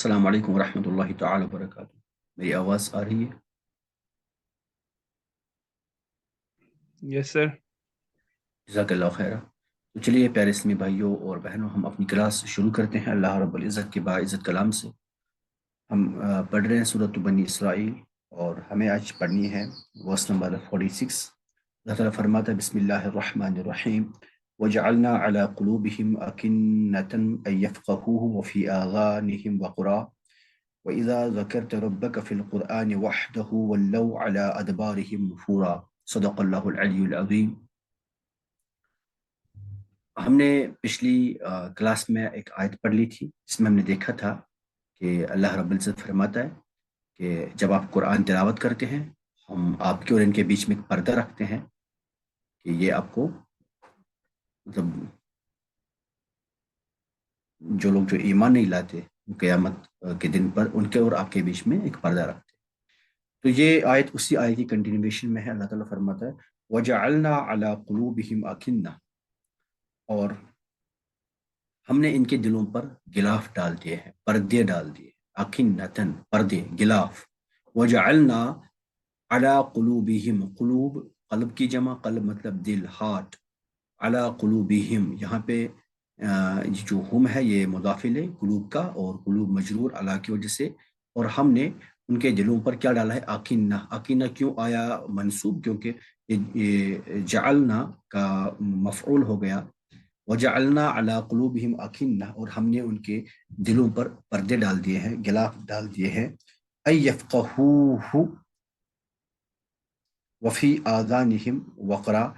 السلام علیکم ورحمۃ اللہ تعالی وبرکاتہ۔ میری آواز آ رہی ہے؟ یس سر۔ جزاک اللہ خیر۔ تو چلیے پیارے اسلامی بھائیوں اور بہنوں، ہم اپنی کلاس شروع کرتے ہیں اللہ رب العزت کے باعزت کلام سے۔ ہم پڑھ رہے ہیں سورۃ بنی اسرائیل، اور ہمیں آج پڑھنی ہے ورس نمبر 46۔ اللہ تعالیٰ فرماتا ہے بسم اللہ الرحمن الرحیم وجعلنا على قلوبهم أكنة أن يفقهوه وفي آذانهم وقرا وَإِذَا ذَكَرْتَ رَبَّكَ فِي الْقُرْآنِ وَحْدَهُ وَلَّوْا عَلَىٰ أَدْبَارِهِمْ نُفُورًا۔ صدق اللہ العلی العظیم۔ ہم نے پچھلی کلاس میں ایک آیت پڑھ لی تھی، جس میں ہم نے دیکھا تھا کہ اللہ رب العزت فرماتا ہے کہ جب آپ قرآن تلاوت کرتے ہیں، ہم آپ کے اور ان کے بیچ میں ایک پردہ رکھتے ہیں کہ یہ آپ کو مطلب جو لوگ جو ایمان نہیں لاتے قیامت کے دن پر، ان کے اور آپ کے بیچ میں ایک پردہ رکھتے ہیں۔ تو یہ آیت اسی آیت کی کنٹینیویشن میں ہے۔ اللہ تعالیٰ فرماتا ہے وَجَعَلْنَا عَلَىٰ قُلُوبِهِمْ أَكِنَّةً، اور ہم نے ان کے دلوں پر غلاف ڈال دیے ہیں، پردے ڈال دیے، أَكِنَّةً پردے، غلاف۔ وَجَعَلْنَا عَلَىٰ قُلُوبِهِمْ، قلوب قلب کی جمع، قلب مطلب دل، ہارٹ، عَلَىٰ قُلُوبِهِمْ یہاں پہ یہ جو ہم ہے یہ مضاف ہے قلوب کا، اور قلوب مجرور علی کی وجہ سے، اور ہم نے ان کے دلوں پر کیا ڈالا ہے؟ آکینہ۔ آکینہ کیوں آیا منصوب؟ کیونکہ یہ جعلنا کا مفعول ہو گیا، وجعلنا علی قلوبہم آکینہ، اور ہم نے ان کے دلوں پر پردے ڈال دیے ہیں، غلاف ڈال دیے ہیں، ای یفقہوہ وفی آذانہم وقرا،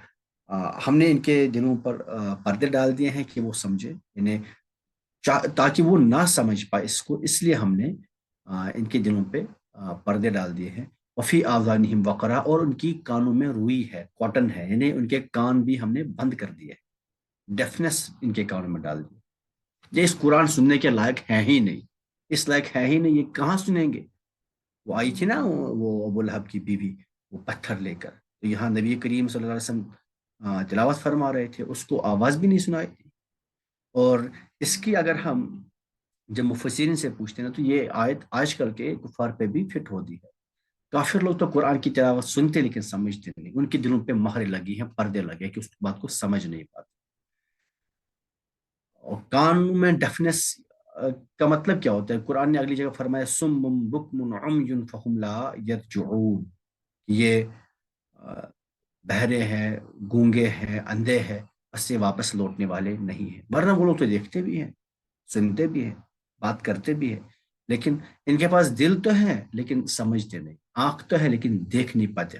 ہم نے ان کے دلوں پر پردے ڈال دیے ہیں کہ وہ سمجھے، یعنی تاکہ وہ نہ سمجھ پائے اس کو، اس لیے ہم نے ان کے دلوں پہ پردے ڈال دیے ہیں۔ وفی آذانہم وقرا، اور ان کی کانوں میں روئی ہے، کاٹن ہے، یعنی ان کے کان بھی ہم نے بند کر دیے، ڈیفنس ان کے کانوں میں ڈال دی۔ یہ اس قرآن سننے کے لائق ہے ہی نہیں، اس لائق ہے ہی نہیں، یہ کہاں سنیں گے؟ وہ آئی تھی نا وہ ابو لہب کی بیوی، وہ پتھر لے کر، تو یہاں نبی کریم صلی اللہ علیہ وسلم تلاوت فرما رہے تھے، اس کو آواز بھی نہیں سنائی تھی۔ اور اس کی اگر ہم جب مفسرین سے پوچھتے ہیں نا، تو یہ آیت آج کل کے کفار پہ بھی فٹ ہوتی ہے۔ کافر لوگ تو قرآن کی تلاوت سنتے لیکن سمجھتے نہیں، ان کے دلوں پہ مہریں لگی ہیں، پردے لگے کہ اس بات کو سمجھ نہیں پاتے۔ اور کان میں ڈیفنس کا مطلب کیا ہوتا ہے؟ قرآن نے اگلی جگہ فرمایا سم بکم عمی فہم لا یرجعون، یہ بہرے ہیں، گونگے ہیں، اندھے ہیں، بس سے واپس لوٹنے والے نہیں ہیں۔ ورنہ وہ لوگ تو دیکھتے بھی ہیں، سنتے بھی ہیں، بات کرتے بھی ہیں، لیکن ان کے پاس دل تو ہے لیکن سمجھتے نہیں، آنکھ تو ہے لیکن دیکھ نہیں پاتے،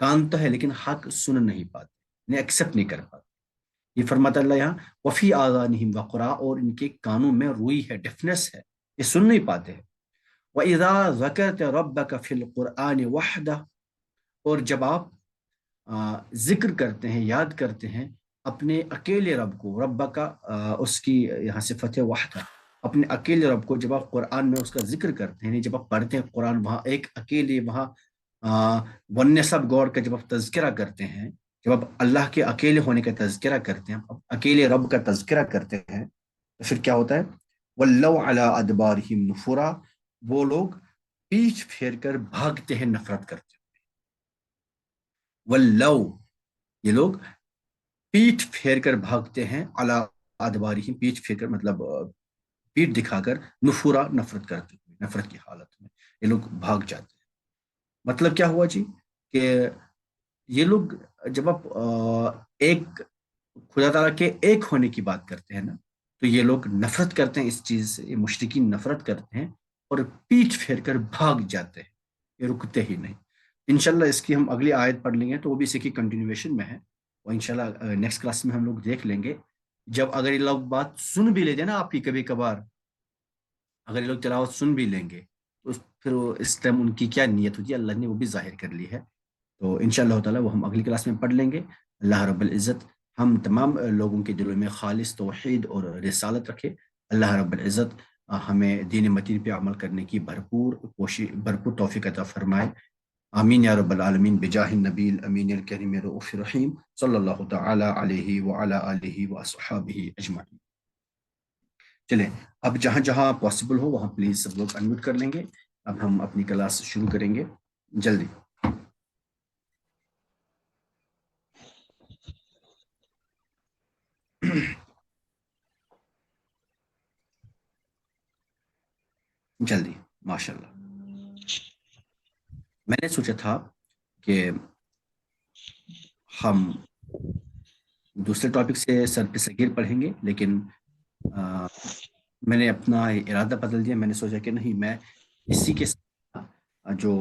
کان تو ہے لیکن حق سن نہیں پاتے، انہیں ایکسپٹ نہیں کر پاتے۔ یہ فرماتا اللہ یہاں وفی آذانہم وقرا، اور ان کے کانوں میں روئی ہے، ڈیفنس ہے، یہ سن نہیں پاتے ہیں۔ وَإِذَا ذَكَرْتَ رَبَّكَ فِي الْقُرْآنِ وَحْدَهُ، اور جب آپ ذکر کرتے ہیں، یاد کرتے ہیں اپنے اکیلے رب کو، رب کا اس کی یہاں صفت ہے وحدہ، اپنے اکیلے رب کو جب آپ قرآن میں اس کا ذکر کرتے ہیں، جب آپ پڑھتے ہیں قرآن، وہاں ایک اکیلے، وہاں ونیس آف گاڈ کا جب آپ تذکرہ کرتے ہیں، جب آپ اللہ کے اکیلے ہونے کا تذکرہ کرتے ہیں، اکیلے رب کا تذکرہ کرتے ہیں، تو پھر کیا ہوتا ہے؟ وَلَّوْا عَلَىٰ أَدْبَارِهِمْ نُفُورًا، وہ لوگ پیچھ پھیر کر بھاگتے ہیں، نفرت کرتے ہیں۔ وَلَّوْ، یہ لوگ پیٹھ پھیر کر بھاگتے ہیں، علی ادبارہم، پیٹھ پھیر کر مطلب پیٹھ دکھا کر، نفورا نفرت کرتے ہوئے، نفرت کی حالت میں یہ لوگ بھاگ جاتے ہیں۔ مطلب کیا ہوا جی؟ کہ یہ لوگ جب آپ ایک خدا تعالیٰ کے ایک ہونے کی بات کرتے ہیں نا، تو یہ لوگ نفرت کرتے ہیں اس چیز سے، یہ مشرکین نفرت کرتے ہیں اور پیٹھ پھیر کر بھاگ جاتے ہیں، یہ رکتے ہی نہیں۔ انشاءاللہ اس کی ہم اگلی آیت پڑھ لیں گے، تو وہ بھی اسی کی کنٹینیویشن میں ہے، اور انشاءاللہ نیکسٹ کلاس میں ہم لوگ دیکھ لیں گے۔ جب اگر یہ لوگ بات سن بھی لیتے ہیں نا آپ کی، کبھی کبھار اگر یہ لوگ تلاوت سن بھی لیں گے، تو پھر اس ٹائم ان کی کیا نیت ہوتی ہے، اللہ نے وہ بھی ظاہر کر لی ہے۔ تو انشاءاللہ تعالیٰ وہ ہم اگلی کلاس میں پڑھ لیں گے۔ اللہ رب العزت ہم تمام لوگوں کے دلوں میں خالص توحید اور رسالت رکھے۔ اللہ رب العزت ہمیں دین متین پہ عمل کرنے کی بھرپور توفیق عطا فرمائے۔ آمین یا رب العالمین، بجاہ النبی الامین الکریم الرؤوف الرحیم، صلی اللہ تعالی علیہ وعلی آلہ واصحابہ اجمعین۔ چلیں اب جہاں جہاں پاسبل ہو وہاں پلیز سب لوگ انمیوٹ کر لیں گے. اب ہم اپنی کلاس شروع کریں گے جلدی. جلدی ماشاء اللہ. میں نے سوچا تھا کہ ہم دوسرے ٹاپک سے سر پہ صغیر پڑھیں گے، لیکن میں نے اپنا ارادہ بدل دیا. میں نے سوچا کہ نہیں، میں اسی کے ساتھ جو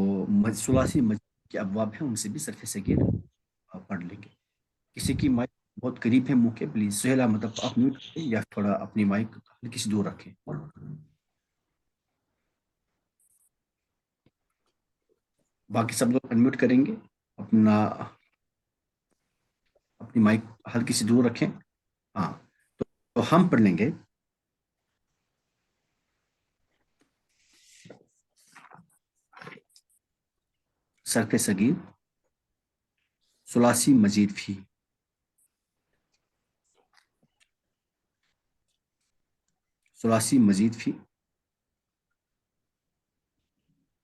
ثلاثی مجید کے ابواب ہیں ان سے بھی صرف صغیر پڑھ لیں گے. کسی کی مائک بہت قریب ہے منہ کے، پلیز سہیلا مطلب آپ میوٹ کریں یا تھوڑا اپنی مائک ہلکی سی دور رکھیں. باقی سب لوگ انمیوٹ کریں گے، اپنی مائک ہلکی سی دور رکھیں. ہاں تو ہم پڑھ لیں گے صرف صغیر ثلاثی مزید فی. ثلاثی مزید فی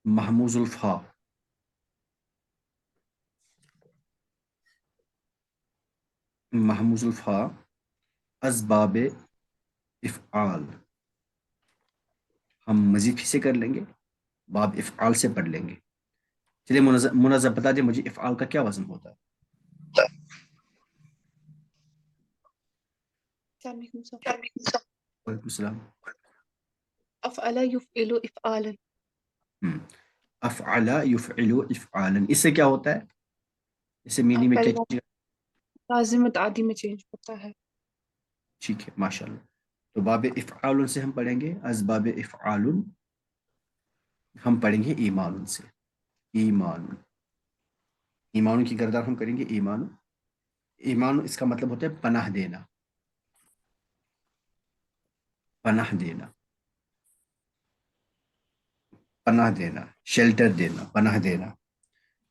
محموز الفا. محموز الفا اسباب افعال. ہم مزید فی سے کر لیں گے، باب افعال سے پڑھ لیں گے. چلیے منظم بتا دیں مجھے افعال کا کیا وزن ہوتا ہے؟ وعلیکم السلام. افعل یفعل افعالا. افعل یفعل افعالا، اس سے کیا ہوتا ہے؟ اس سے مینی میں کیا؟ لازم متعدی میں چینج ہوتا ہے. ٹھیک ہے ماشاء اللہ. تو باب افعال سے ہم پڑھیں گے اسباب افعال. ہم پڑھیں گے ایمان سے. ایمان، ایمان کی گردار ہم کریں گے ایمان. ایمان اس کا مطلب ہوتا ہے پناہ دینا. پناہ دینا، پناہ دینا، شیلٹر دینا، پناہ دینا.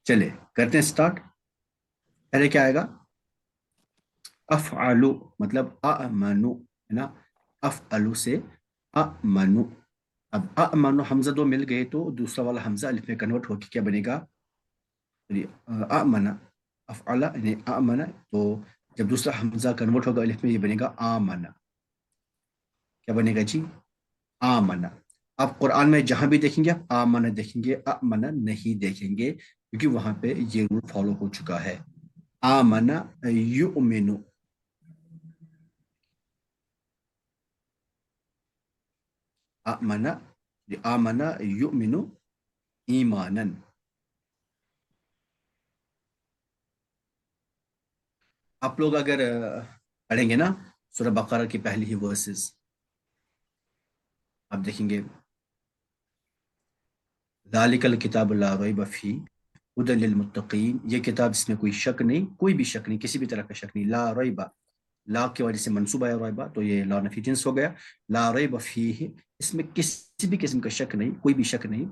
چلے کرتے ہیں سٹارٹ. پہلے کیا آئے گا؟ افعلو مطلب امنو ہے نا. افعلو سے امنو. اب امنو حمزہ دو مل گئے تو دوسرا والا حمزہ الف میں کنورٹ ہو کے کیا بنے گا؟ امنا. افعل یعنی امنا، تو جب دوسرا حمزہ کنورٹ ہوگا الف میں یہ بنے گا آمنا. کیا بنے گا جی؟ آمنا. آپ قرآن میں جہاں بھی دیکھیں گے آپ آمنا دیکھیں گے، امنا نہیں دیکھیں گے، کیونکہ وہاں پہ یہ رول فالو ہو چکا ہے. آمنا یؤمنو. آمنا، آمنا یؤمنو ایمانا. آپ لوگ اگر پڑھیں گے نا سورہ بقرہ کی پہلی ہی ورسز، آپ دیکھیں گے ذالک الکتاب لا ریب فیہ ھدی للمتقین. یہ کتاب جس میں کوئی شک نہیں، کوئی بھی شک نہیں، کسی بھی طرح کا شک نہیں. لا ریب، لا کی وجہ سے منصوب ہے ریبہ، تو یہ لا نفی جنس ہو گیا. لا ریب فیہ، اس میں کسی بھی قسم کا شک نہیں، کوئی بھی شک نہیں.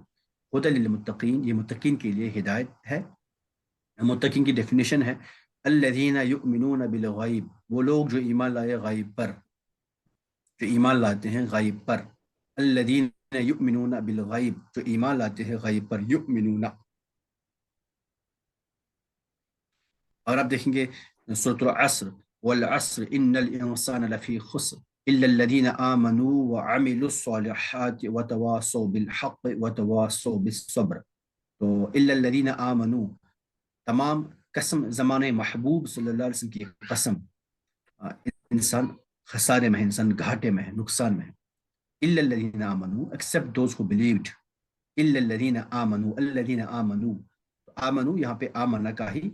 ھدی للمتقین، یہ متقین کے لیے ہدایت ہے. متقین کی ڈیفینیشن ہے الذین یؤمنون بالغیب، وہ لوگ جو ایمان لائے غیب پر، جو ایمان لاتے ہیں غیب پر. الذین یؤمنون بالغیب، جو ایمان لاتے ہیں غیب پر. یؤمنون. اور آپ دیکھیں گے سورۃ العصر والعصر ان الانسان لفی خسر الا الذین آمنوا وعملوا الصالحات وتواصوا بالحق وتواصوا بالصبر. تو الا الذین آمنوا، تمام قسم زمانے محبوب صلی اللہ علیہ وسلم کی قسم، انسان خسارے میں ہے، انسان گھاٹے میں ہے، نقصان میں ہے. الا الذین آمنوا except those who believed. الا الذین آمنوا، الذین آمنوا. آمنوا یہاں پہ آمنہ کا ہی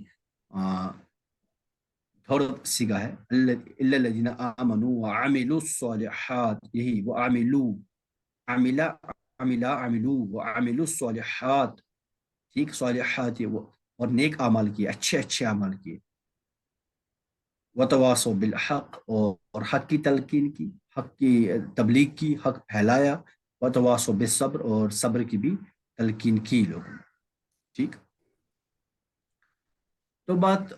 تھوڑا سیگا ہے. الا الذین آمنوا وعملوا الصالحات، یہی وہ عملوا، عملا عملا عملوا وعملوا الصالحات. ٹھیک، صالحات وہ اور نیک اعمال کیے، اچھے اچھے اعمال کیے. وتواصوا بالحق، اور حق کی تلقین کی، حق کی تبلیغ کی، حق پھیلایا. وتواصوا بالصبر، اور صبر کی بھی تلقین کی لوگوں نے. ٹھیک، تو بات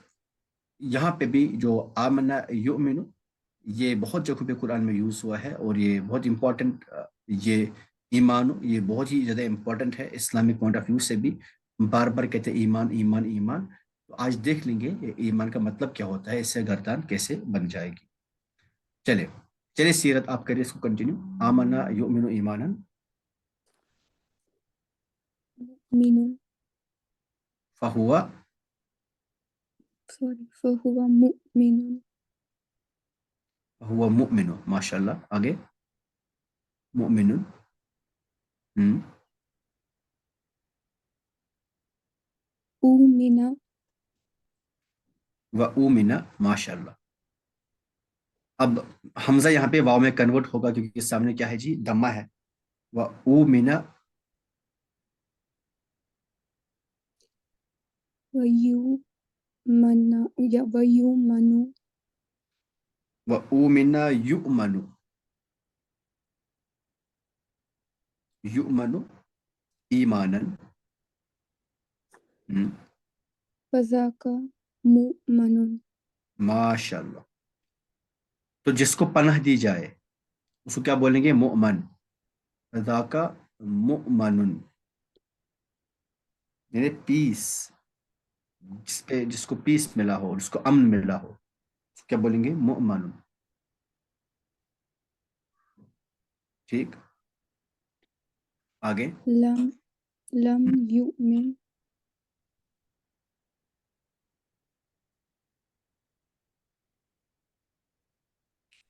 یہاں پہ بھی جو آمنا یؤمنو، یہ بہت جگہوں پہ قرآن میں یوز ہوا ہے، اور یہ بہت امپورٹنٹ، یہ ایمان یہ بہت ہی زیادہ امپورٹنٹ ہے اسلامک پوائنٹ آف ویو سے بھی. بار بار کہتے ہیں ایمان ایمان ایمان. تو آج دیکھ لیں گے یہ ایمان کا مطلب کیا ہوتا ہے، اس سے گردان کیسے بن جائے گی. چلے چلے سیرت آپ کریے اس کو کنٹینیو. آمنا یؤمن ایمانا. مؤمن فہوا فهو مؤمن هو مؤمن. ماشاء اللہ. آگے مؤمن. أؤمن و اومن. ماشاء اللہ. اب حمزہ یہاں پہ واو میں کنورٹ ہوگا کیونکہ سامنے کیا ہے جی، دمہ ہے. و اومن. ويؤمن ويؤمن و اومن یؤمن. یؤمن ایمانا. فذاك مؤمن ماشاء اللہ. تو جس کو پناہ دی جائے اس کو کیا بولیں گے؟ مؤمن. ذاک مؤمن یعنی پیس. جس کو پیس ملا ہو، جس کو امن ملا ہو، اس کو کیا بولیں گے؟ مؤمن. ٹھیک. آگے لم يؤمن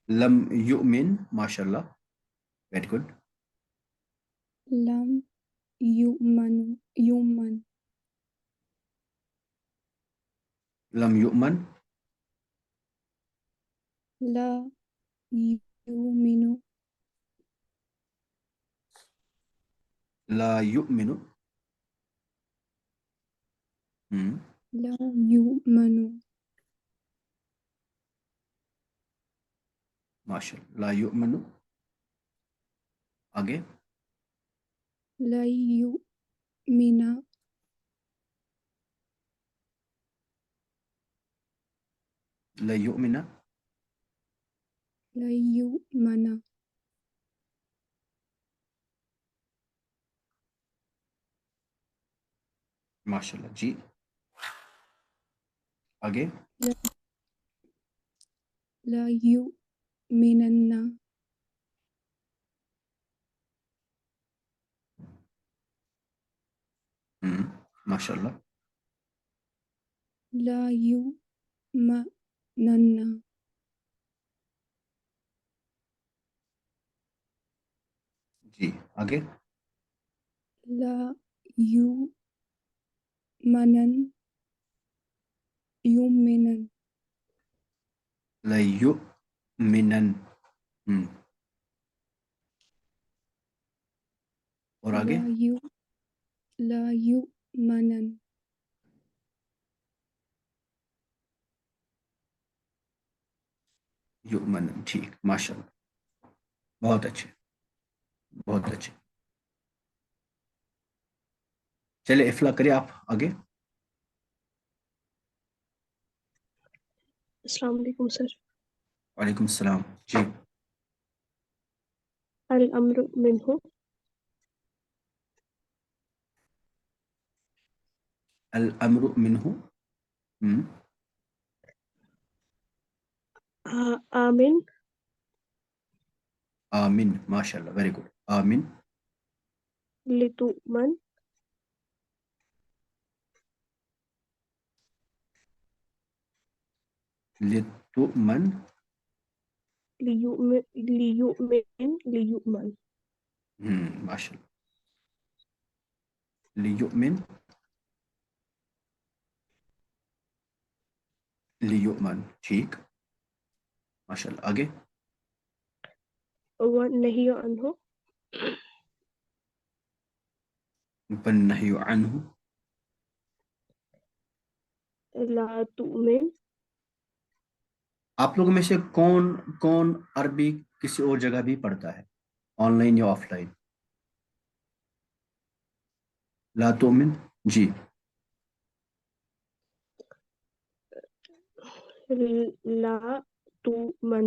لم یؤمن. ماشاء اللہ. Very good. لم يؤمن لم یؤمن. لا يؤمن لا یؤمن. لا يؤمن ماشاء اللہ. لا یؤمن. آگے لا يؤمن لا یؤمن. لا يؤمن ماشاء اللہ جی. آگے لا يؤمنن ماشاء اللہ. لا يؤمنن جی. آگے لا يؤمنن لا یؤمنن. اور آگے لا يؤمنن یؤمن. ٹھیک. ماشاء اللہ. بہت اچھے بہت اچھے. چلے افلا کرے آپ آگے. السلام علیکم سر. وعلیکم السلام جی. الامر منہ الامر منہ. آمن آمین. ماشاء اللہ. Very good. آمین. لتؤمن لتؤمن. لیؤمن ماشاء اللہ. لیؤمن. لیؤمن. ٹھیک. ماشاء اللہ. آگے والنہی عنہ والنہی عنہ. لا تؤمن. آپ لوگوں میں سے کون کون عربی کسی اور جگہ بھی پڑھتا ہے، آن لائن یا آف لائن؟ لا تؤمن. جی. لا تؤمن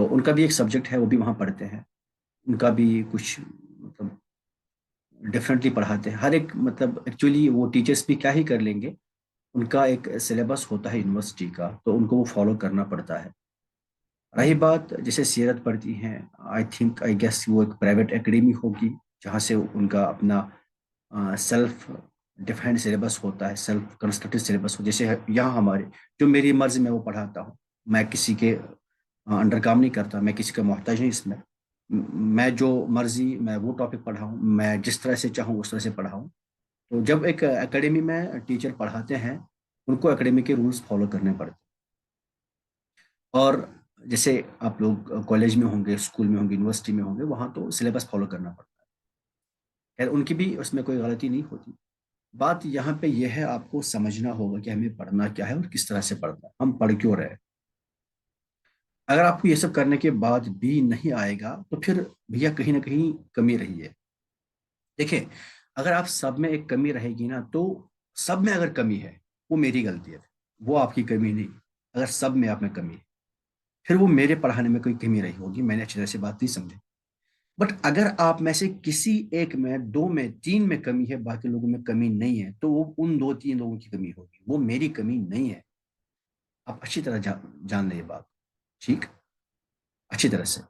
تو ان کا بھی ایک سبجیکٹ ہے، وہ بھی وہاں پڑھتے ہیں، ان کا بھی کچھ مطلب ڈفرینٹلی پڑھاتے ہیں ہر ایک، مطلب ایکچولی وہ ٹیچرس بھی کیا ہی کر لیں گے، ان کا ایک سلیبس ہوتا ہے یونیورسٹی کا، تو ان کو وہ فالو کرنا پڑتا ہے۔ رہی بات جیسے سیرت پڑھتی ہیں، آئی گیس وہ ایک پرائیویٹ اکیڈمی ہوگی جہاں سے ان کا اپنا سیلف ڈیفائنڈ سلیبس ہوتا ہے، سیلف کنسٹرکٹڈ سلیبس ہو، جیسے یہاں ہمارے جو میری مرضی میں وہ پڑھاتا ہوں، میں کسی کے انڈر کام نہیں کرتا، میں کسی کا محتاج نہیں اس میں، میں جو مرضی میں وہ ٹاپک پڑھاؤں، میں جس طرح سے چاہوں اس طرح سے پڑھاؤں۔ تو جب ایک اکیڈمی میں ٹیچر پڑھاتے ہیں، ان کو اکیڈمی کے رولز فالو کرنے پڑتے ہیں، اور جیسے آپ لوگ کالج میں ہوں گے، اسکول میں ہوں گے، یونیورسٹی میں ہوں گے، وہاں تو سلیبس فالو کرنا پڑتا ہے، خیر ان کی بھی اس میں کوئی غلطی نہیں ہوتی۔ بات یہاں پہ یہ ہے، آپ کو سمجھنا ہوگا کہ ہمیں پڑھنا کیا ہے اور کس طرح سے پڑھنا ہے، ہم پڑھ کیوں رہے۔ اگر آپ کو یہ سب کرنے کے بعد بھی نہیں آئے گا تو پھر بھیا کہیں نہ کہیں کمی رہی ہے۔ دیکھیں، اگر آپ سب میں ایک کمی رہے گی نا، تو سب میں اگر کمی ہے وہ میری غلطی ہے، وہ آپ کی کمی نہیں۔ اگر سب میں آپ میں کمی ہے، پھر وہ میرے پڑھانے میں کوئی کمی رہی ہوگی، میں نے اچھی طرح سے بات نہیں سمجھی۔ بٹ اگر آپ میں سے کسی ایک میں، دو میں، تین میں کمی ہے، باقی لوگوں میں کمی نہیں ہے، تو وہ ان دو تین لوگوں کی کمی ہوگی، وہ میری کمی نہیں ہے۔ آپ اچھی طرح جان لیں یہ بات، ٹھیک، اچھی طرح سے۔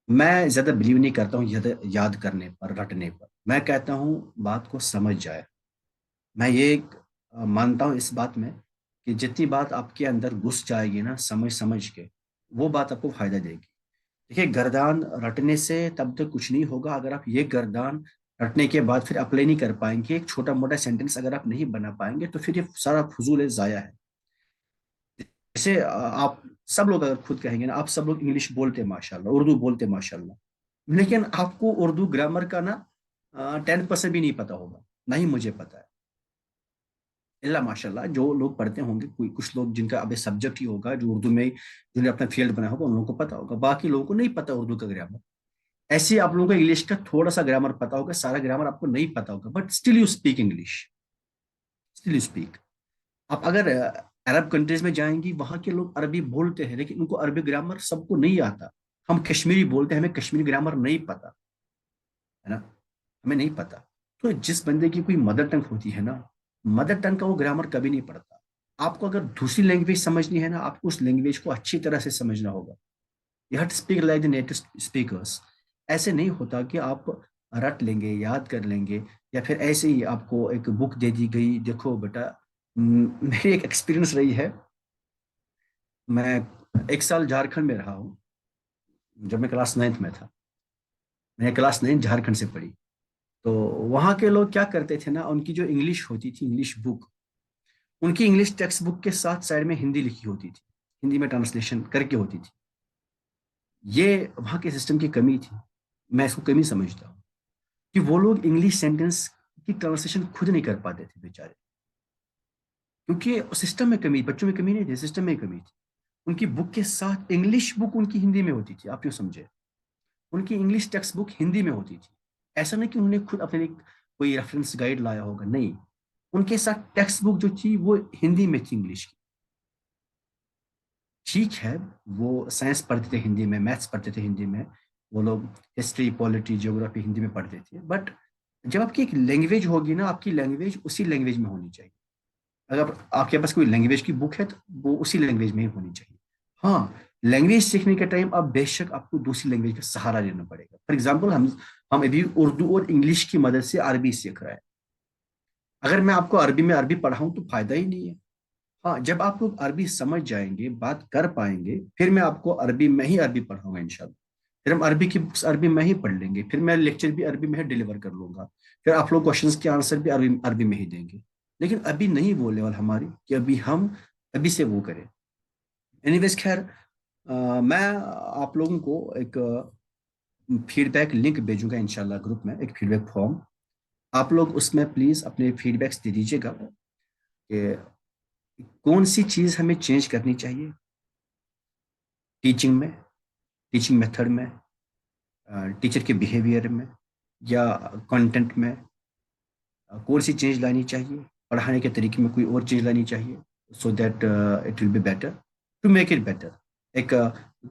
میں زیادہ بلیو نہیں کرتا ہوں یاد کرنے پر، رٹنے پر، میں کہتا ہوں بات کو سمجھ جائے۔ میں یہ مانتا ہوں اس بات میں کہ جتنی بات آپ کے اندر گھس جائے گی نا، سمجھ کے، وہ بات آپ کو فائدہ دے گی۔ دیکھیے، گردان رٹنے سے تب تک کچھ نہیں ہوگا، اگر آپ یہ گردان رٹنے کے بعد پھر اپلائی نہیں کر پائیں گے، ایک چھوٹا موٹا سینٹنس اگر آپ نہیں بنا پائیں گے، تو پھر یہ سارا فضول ضائع ہے۔ جیسے آپ سب لوگ اگر خود کہیں گے نا، آپ سب لوگ انگلش بولتے ماشاءاللہ، اردو بولتے ماشاءاللہ، لیکن آپ کو اردو گرامر کا نا 10% بھی نہیں پتا ہوگا، نہ ہی مجھے پتا ہے، اللہ ماشاء اللہ جو لوگ پڑھتے ہوں گے، کوئی کچھ لوگ جن کا ابھی سبجیکٹ ہی ہوگا جو اردو میں جنہوں نے اپنا فیلڈ بنا ہوگا، ان لوگوں کو پتا ہوگا، باقی لوگوں کو نہیں پتا اردو کا گرامر۔ ایسے آپ لوگوں کو انگلش کا تھوڑا سا گرامر پتا ہوگا، سارا گرامر آپ کو نہیں پتا ہوگا، but still you speak English, still you speak. آپ اگر عرب کنٹریز میں جائیں گی، وہاں کے لوگ عربی بولتے ہیں، لیکن ان کو عربی گرامر سب کو نہیں آتا۔ ہم کشمیری بولتے ہیں، ہمیں کشمیری گرامر نہیں پتا ہے نا، ہمیں نہیں پتا۔ تو جس بندے کی کوئی مدر ٹنگ ہوتی ہے نا، مدر ٹنگ کا وہ گرامر کبھی نہیں پڑتا۔ آپ کو اگر دوسری لینگویج سمجھنی ہے نا، آپ کو اس لینگویج کو اچھی طرح سے سمجھنا ہوگا، you have to speak like the native speakers. ایسے نہیں ہوتا کہ آپ رٹ لیں گے، یاد کر لیں گے، یا پھر ایسے ہی آپ کو ایک بک دے دی گئی، دیکھو بیٹا، میری ایک ایکسپیرینس رہی ہے، میں 1 سال جھارکھنڈ میں رہا ہوں، جب میں کلاس 9 میں تھا، میں نے کلاس 9 جھارکھنڈ سے پڑھی۔ تو وہاں کے لوگ کیا کرتے تھے نا، ان کی جو انگلش ہوتی تھی، انگلش بک، ان کی انگلش ٹیکسٹ بک کے ساتھ سائڈ میں ہندی لکھی ہوتی تھی، ہندی میں ٹرانسلیشن کر کے ہوتی تھی۔ یہ وہاں کے سسٹم کی کمی تھی، میں اس کو کمی سمجھتا ہوں، کہ وہ لوگ انگلش سینٹینس کی ٹرانسلیشن خود نہیں کر پاتے تھے بیچارے، کیونکہ سسٹم میں کمی، بچوں میں کمی نہیں تھی، سسٹم میں کمی تھی۔ ان کی بک کے ساتھ انگلش بک ان کی ہندی میں ہوتی تھی، آپ یوں سمجھے، ان کی انگلش ٹیکسٹ بک ہندی میں ہوتی تھی۔ ایسا نہیں کہ انہوں نے خود اپنے لیے کوئی ریفرنس گائیڈ لایا ہوگا، نہیں، ان کے ساتھ ٹیکسٹ بک جو تھی وہ ہندی میں تھی، انگلش کی۔ ٹھیک ہے، وہ سائنس پڑھتے تھے ہندی میں، میتھس پڑھتے تھے ہندی میں، وہ لوگ ہسٹری، پالیٹی، جیوگرافی ہندی میں پڑھتے تھے، بٹ جب آپ کی ایک لینگویج ہوگی نا، آپ کی لینگویج اسی لینگویج میں ہونی چاہیے۔ اگر آپ کے پاس کوئی لینگویج کی بک ہے تو وہ اسی لینگویج میں ہی ہونی چاہیے۔ ہاں، لینگویج سیکھنے کے ٹائم آپ بے شک آپ کو دوسری لینگویج کا سہارا لینا پڑے گا۔ فار ایگزامپل، ہم ابھی اردو اور انگلش کی مدد سے عربی سیکھ رہے ہیں، اگر میں آپ کو عربی میں عربی پڑھاؤں تو فائدہ ہی نہیں ہے۔ ہاں، جب آپ لوگ عربی سمجھ جائیں گے، بات کر پائیں گے، پھر میں آپ کو عربی میں ہی عربی پڑھاؤں گا انشاءاللہ، پھر ہم عربی کی بکس عربی میں ہی پڑھ لیں گے، پھر میں لیکچر بھی عربی میں ہی ڈیلیور کر لوں گا، پھر آپ لوگ کوشچنس کے آنسر بھی عربی میں ہی دیں گے۔ لیکن ابھی نہیں وہ لیول ہماری کہ ابھی ہم ابھی سے وہ کریں۔ اینی ویز، خیر، میں آپ لوگوں کو ایک فیڈ بیک لنک بھیجوں گا انشاءاللہ گروپ میں، ایک فیڈ بیک فارم، آپ لوگ اس میں پلیز اپنے فیڈ بیکس دے دیجیے گا کہ کون سی چیز ہمیں چینج کرنی چاہیے ٹیچنگ میں، ٹیچنگ میتھڈ میں، ٹیچر کے بیہیویئر میں، یا کنٹینٹ میں، کون سی چینج لانی چاہیے، پڑھانے کے طریقے میں کوئی اور چینج لانی چاہیے، so that it will be better to make it better. ایک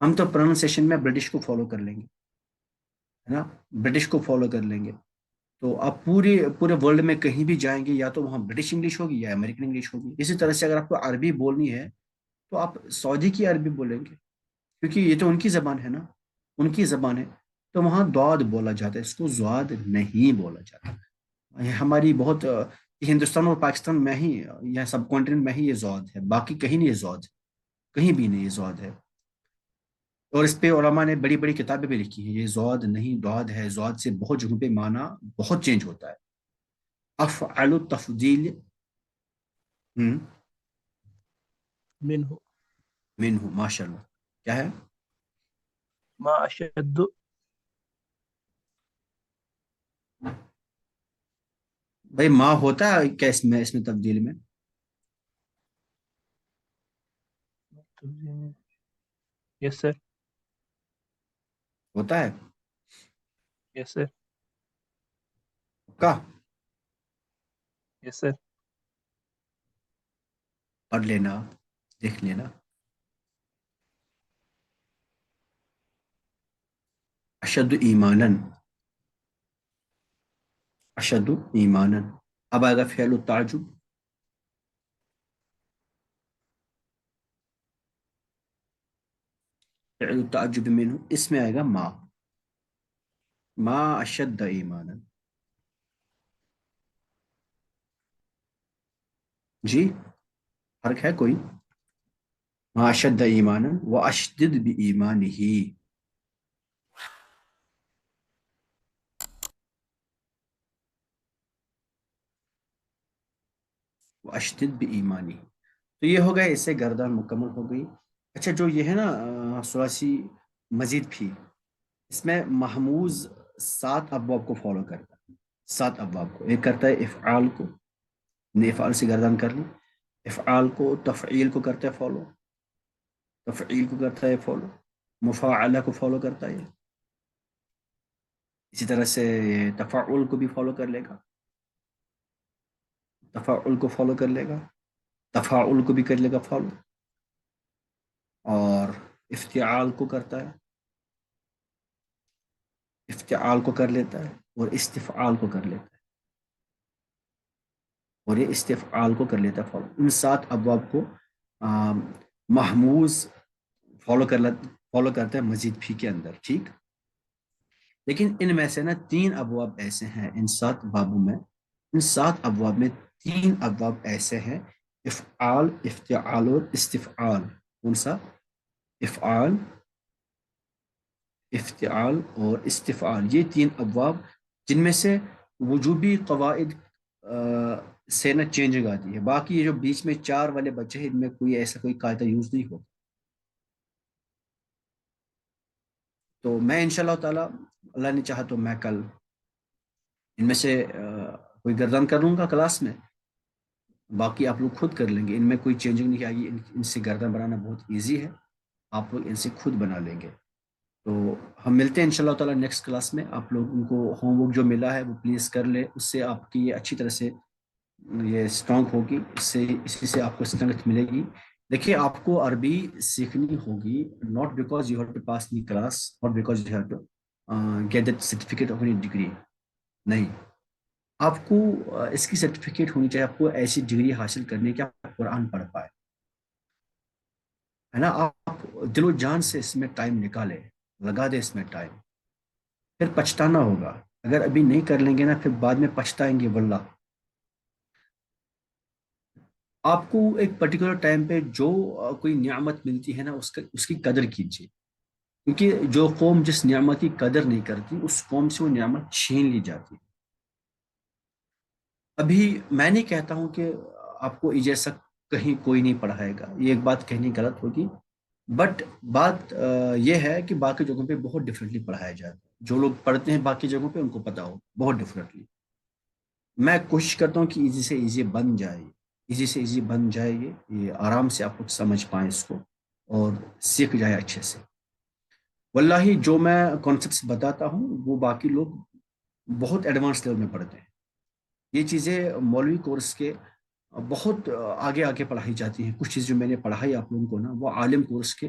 ہم تو پروننسیشن میں برٹش کو فالو کر لیں گے، ہے نا، برٹش کو فالو کر لیں گے. تو آپ پورے ورلڈ میں کہیں بھی جائیں گے یا تو وہاں برٹش انگلش ہوگی یا امریکن انگلش ہوگی. اسی طرح سے اگر آپ کو عربی بولنی ہے تو آپ سعودی کی عربی بولیں گے، کیونکہ یہ تو ان کی زبان ہے نا، ان کی زبان ہے. تو وہاں دعد بولا جاتا ہے، اس کو زواد نہیں بولا جاتا. یہ ہماری بہت ہندوستان اور پاکستان میں ہی یا سب کانٹیننٹ میں ہی یہ زواد ہے، باقی کہیں نہیں یہ زواد ہے، کہیں بھی نہیں یہ زواد ہے. اور اس پہ علماء نے بڑی بڑی کتابیں بھی لکھی ہیں. یہ زواد نہیں دعد ہے. زواد سے بہت جگہوں پہ معنی بہت چینج ہوتا ہے. افعل التفضیل منه منہ ماشاء اللہ کیا ہے؟ ما أشد بھائی ماں ہوتا ہے کیا اس میں تبدیل میں؟ Yes sir. ہوتا ہے Yes sir. کا؟ Yes sir. پڑھ لینا، دیکھ لینا. اشد ایمانا، اشد ایمانا. اب آئے گا فعل التعجب. فعل التعجب منہ، اس میں آئے گا ما اشد ایمانا. جی فرق ہے کوئی؟ ما اشد ایمانا واشدد بایمانہ. واشدد بایمانہ. تو یہ ہو گیا، اس سے گردان مکمل ہو گئی. اچھا جو یہ ہے نا ثلاثی مزید بھی، اس میں محموز 7 ابواب کو فالو کرتا ہے. 7 ابواب کو. ایک کرتا ہے افعال کو، نے افعال سے گردان کر لی. افعال کو تفعیل کو کرتا ہے فالو، تفعیل کو کرتا ہے فالو، مفاعلہ کو فالو کرتا ہے. اسی طرح سے تفعل کو بھی فالو کر لے گا، تفعل کو فالو کر لے گا، تفاعل کو بھی کر لے گا فالو، اور افتعال کو کرتا ہے، افتعال کو کر لیتا ہے، اور استفعال کو کر لیتا ہے، اور یہ استفعال کو کر لیتا ہے فالو. ان 7 ابواب کو محموز فالو کرتا ہے مزید بھی کے اندر. ٹھیک، لیکن ان میں سے نا 3 ابواب ایسے ہیں ان 7 بابوں میں، ان 7 ابواب میں 3 ابواب ایسے ہیں، افعال، افتعال اور استفعال. کون سا؟ افعال، افتعال اور استفعال. یہ 3 ابواب جن میں سے وجوبی قواعد سے نہ چینجنگ آتی ہے. باقی یہ جو بیچ میں 4 والے بچے ہیں ان میں کوئی ایسا کوئی قاعدہ یوز نہیں ہوتا. تو میں انشاءاللہ تعالی، اللہ نے چاہا تو میں کل ان میں سے کوئی گردان کر لوں گا کلاس میں. باقی آپ لوگ خود کر لیں گے، ان میں کوئی چینجنگ نہیں آئے گی. ان سے گردان بنانا بہت ایزی ہے، آپ لوگ ان سے خود بنا لیں گے. تو ہم ملتے ہیں انشاءاللہ تعالی نیکسٹ کلاس میں. آپ لوگوں کو ہوم ورک جو ملا ہے وہ پلیز کر لیں، اس سے آپ کی یہ اچھی طرح سے یہ اسٹرانگ ہوگی، اسی سے آپ کو اسٹرنگتھ ملے گی. دیکھیے آپ کو عربی سیکھنی ہوگی، not because you have to pass the class, not because you have to get that certificate of any degree. نہیں، آپ کو اس کی سرٹیفکیٹ ہونی چاہیے. آپ کو ایسی ڈگری حاصل کرنے کی آپ قرآن پڑھ پائے، ہے نا. آپ دل و جان سے اس میں ٹائم نکالے، لگا دے اس میں ٹائم. پھر پچھتانا ہوگا اگر ابھی نہیں کر لیں گے نا، پھر بعد میں پچھتائیں گے واللہ. آپ کو ایک پرٹیکولر ٹائم پہ جو کوئی نعمت ملتی ہے نا اس کی قدر کیجیے، کیونکہ جو قوم جس نعمت کی قدر نہیں کرتی اس قوم سے وہ نعمت چھین لی جاتی ہے. ابھی میں نہیں کہتا ہوں کہ آپ کو ایجیسا کہیں کوئی نہیں پڑھائے گا، یہ ایک بات کہنی غلط ہوگی. بٹ بات یہ ہے کہ باقی جگہوں پہ بہت ڈفرینٹلی پڑھایا جاتا ہے. جو لوگ پڑھتے ہیں باقی جگہوں پہ ان کو پتا ہو بہت ڈفرینٹلی. میں کوشش کرتا ہوں کہ ایزی سے ایزی بن جائے، ایزی سے ایزی بن جائے. یہ آرام سے آپ لوگ سمجھ پائیں اس کو اور سیکھ جائے اچھے سے. واللہ جو میں کانسیپٹس بتاتا ہوں وہ باقی لوگ بہت ایڈوانس لیول میں پڑھتے ہیں. یہ چیزیں مولوی کورس کے بہت آگے آگے پڑھائی جاتی ہیں. کچھ چیز جو میں نے پڑھائی آپ لوگوں کو نا وہ عالم کورس کے